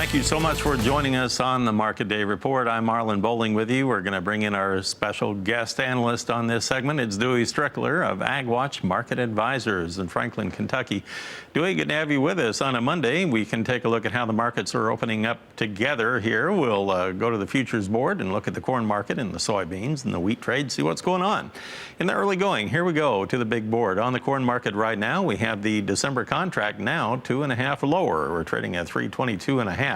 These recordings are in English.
Thank you so much for joining us on the Market Day Report. I'm Marlon Bowling with you. We're going to bring in our special guest analyst on this segment. It's Dewey Strickler of AgWatch Market Advisors in Franklin, Kentucky. Dewey, good to have you with us on a Monday. We can take a look at how the markets are opening up together here. We'll go to the futures board and look at the corn market and the soybeans and the wheat trade, see what's going on. In the early going, here we go to the big board. On the corn market right now, we have the December contract now 2.5 lower. We're trading at 322.5.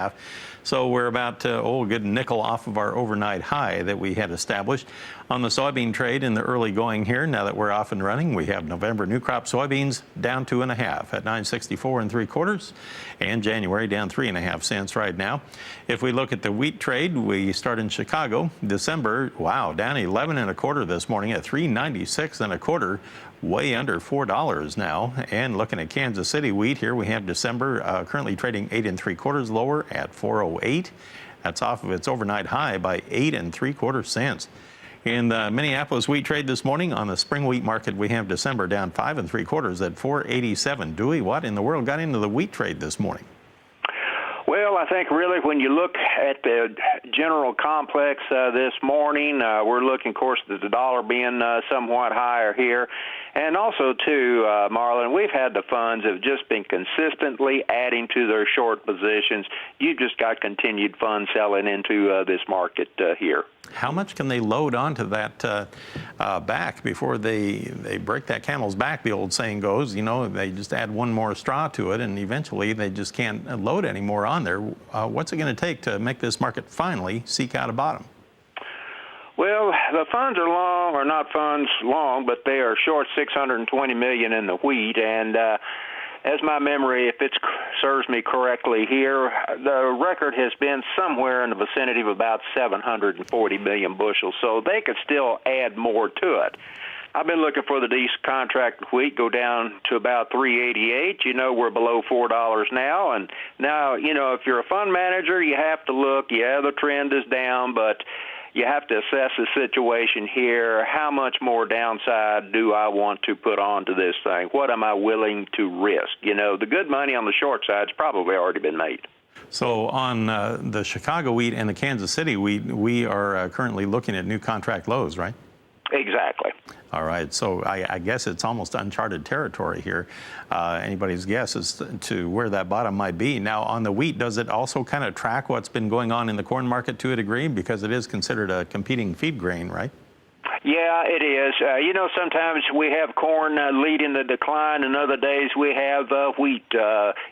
So we're about a good nickel off of our overnight high that we had established. On the soybean trade in the early going here, now that we're off and running, we have November new crop soybeans down 2.5 at 9.64 3/4, and January down 3.5 cents right now. If we look at the wheat trade, we start in Chicago. December, wow, down 11 1/4 this morning at 3.96 1/4. Way under $4 now. And looking at Kansas City wheat here, we have December currently trading 8 3/4 lower at 4.08. That's off of its overnight high by 8 3/4 cents. In the Minneapolis wheat trade this morning, on the spring wheat market, we have December down 5 3/4 at 4.87. Dewey, what in the world got into the wheat trade this morning? Well, I think really when you look at the general complex this morning, we're looking, of course, at the dollar being somewhat higher here. And also, too, Marlon, we've had the funds that have just been consistently adding to their short positions. You've just got continued funds selling into this market here. How much can they load onto that back before they break that camel's back, the old saying goes? You know, they just add one more straw to it, and eventually they just can't load any more on there. What's it going to take to make this market finally seek out a bottom? Well, the funds are long, or not funds long, but they are short $620 million in the wheat, and as my memory, if it serves me correctly here, the record has been somewhere in the vicinity of about 740 million bushels, so they could still add more to it. I've been looking for the decent contract wheat go down to about 388. You know, we're below $4 now, and now, you know, if you're a fund manager, you have to look. Yeah, the trend is down, but you have to assess the situation here. How much more downside do I want to put onto this thing? What am I willing to risk? You know, the good money on the short side's probably already been made. So on the Chicago wheat and the Kansas City wheat, we are currently looking at new contract lows, right? Exactly. All right, so I guess it's almost uncharted territory here. Anybody's guess as to where that bottom might be. Now, on the wheat, does it also kind of track what's been going on in the corn market to a degree? Because it is considered a competing feed grain, right? Yeah, it is. You know, sometimes we have corn leading the decline, and other days we have wheat,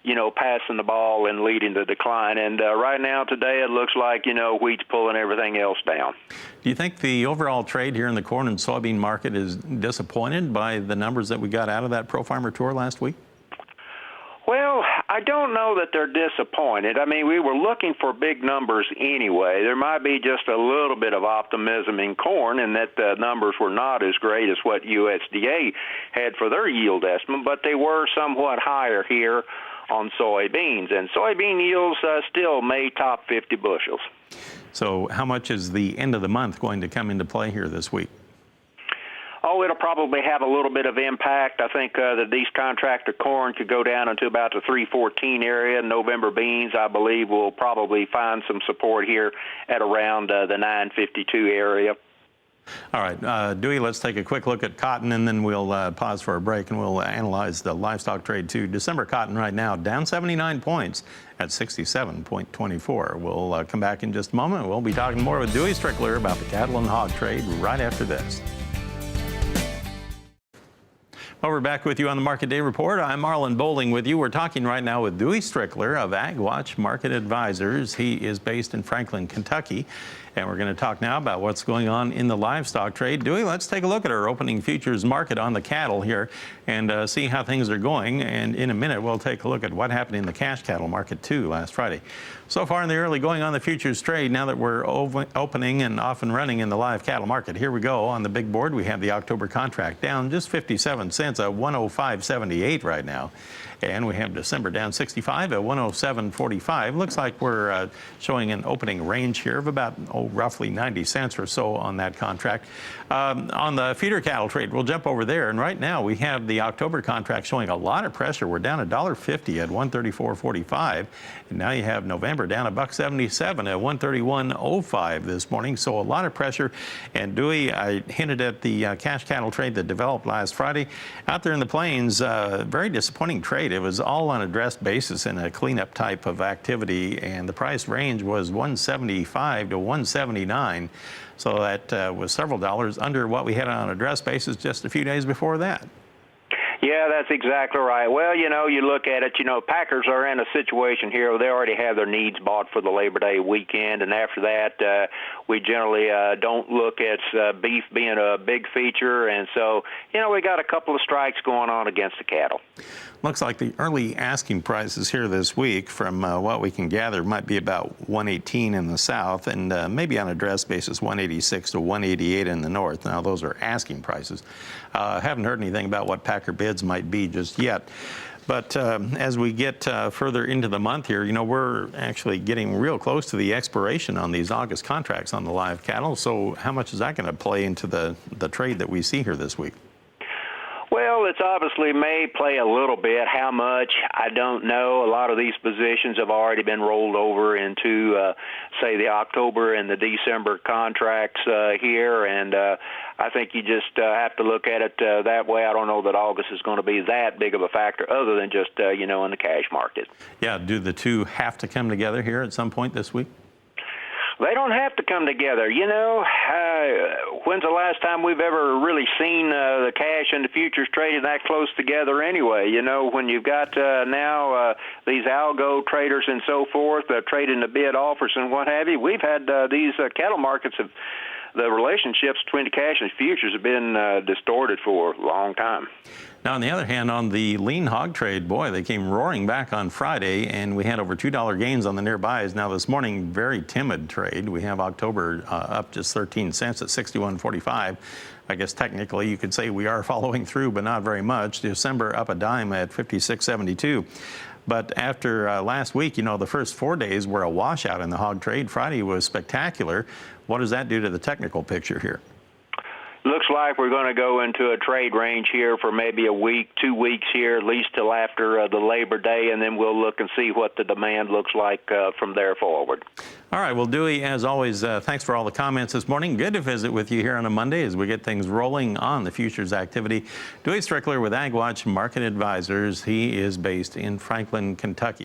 you know, passing the ball and leading the decline. And right now, today, it looks like, you know, wheat's pulling everything else down. Do you think the overall trade here in the corn and soybean market is disappointed by the numbers that we got out of that Pro Farmer Tour last week? Well, I don't know that they're disappointed. I mean, we were looking for big numbers anyway. There might be just a little bit of optimism in corn and that the numbers were not as great as what USDA had for their yield estimate, but they were somewhat higher here on soybeans. And soybean yields still may top 50 bushels. So how much is the end of the month going to come into play here this week? Oh, it'll probably have a little bit of impact. I think that these contractor corn could go down into about the 314 area. November beans, I believe, will probably find some support here at around the 952 area. All right, Dewey, let's take a quick look at cotton, and then we'll pause for a break, and we'll analyze the livestock trade, too. December cotton right now down 79 points at 67.24. We'll come back in just a moment. We'll be talking more with Dewey Strickler about the cattle and hog trade right after this. Well, we're back with you on the Market Day Report. I'm Marlon Bowling with you. We're talking right now with Dewey Strickler of AgWatch Market Advisors. He is based in Franklin, Kentucky. And we're going to talk now about what's going on in the livestock trade. Dewey, let's take a look at our opening futures market on the cattle here and see how things are going. And in a minute, we'll take a look at what happened in the cash cattle market, too, last Friday. So far in the early going on the futures trade, now that we're opening and off and running in the live cattle market, here we go. On the big board, we have the October contract down just 57 cents at 105.78 right now. And we have December down 65 at 107.45. Looks like we're showing an opening range here of about roughly 90 cents or so on that contract. On the feeder cattle trade, we'll jump over there. And right now we have the October contract showing a lot of pressure. We're down $1.50 at 134.45. And now you have November down $1.77 at 131.05 this morning. So a lot of pressure. And Dewey, I hinted at the cash cattle trade that developed last Friday. Out there in the plains, very disappointing trade. It was all on a dressed basis in a cleanup type of activity, and the price range was 175 to 179. So that was several dollars under what we had on a dress basis just a few days before that. Yeah, that's exactly right. Well, you look at it, packers are in a situation here where they already have their needs bought for the Labor Day weekend, and after that, we generally don't look at beef being a big feature, and so, we got a couple of strikes going on against the cattle. Looks like the early asking prices here this week, from what we can gather, might be about 118 in the south, and maybe on a dress basis 186 to 188 in the north. Now those are asking prices. Haven't heard anything about what packer bids might be just yet. But as we get further into the month here, we're actually getting real close to the expiration on these August contracts on the live cattle. So how much is that going to play into the trade that we see here this week? Well, it's obviously may play a little bit. How much, I don't know. A lot of these positions have already been rolled over into, say, the October and the December contracts here, and I think you just have to look at it that way. I don't know that August is going to be that big of a factor other than just, in the cash market. Yeah, do the two have to come together here at some point this week? They don't have to come together. When's the last time we've ever really seen the cash and the futures traded that close together anyway? When you've got now these algo traders and so forth trading the bid offers and what have you, we've had these cattle markets have the relationships between the cash and futures have been distorted for a long time. Now, on the other hand, on the lean hog trade, boy, they came roaring back on Friday, and we had over $2 gains on the nearbys. Now, this morning, very timid trade. We have October up just 13 cents at 61.45. I guess technically you could say we are following through, but not very much. December up a dime at 56.72. But after last week, the first 4 days were a washout in the hog trade. Friday was spectacular. What does that do to the technical picture here? Looks like we're going to go into a trade range here for maybe a week, 2 weeks here, at least till after the Labor Day, and then we'll look and see what the demand looks like from there forward. All right. Well, Dewey, as always, thanks for all the comments this morning. Good to visit with you here on a Monday as we get things rolling on the futures activity. Dewey Strickler with AgWatch Market Advisors. He is based in Franklin, Kentucky.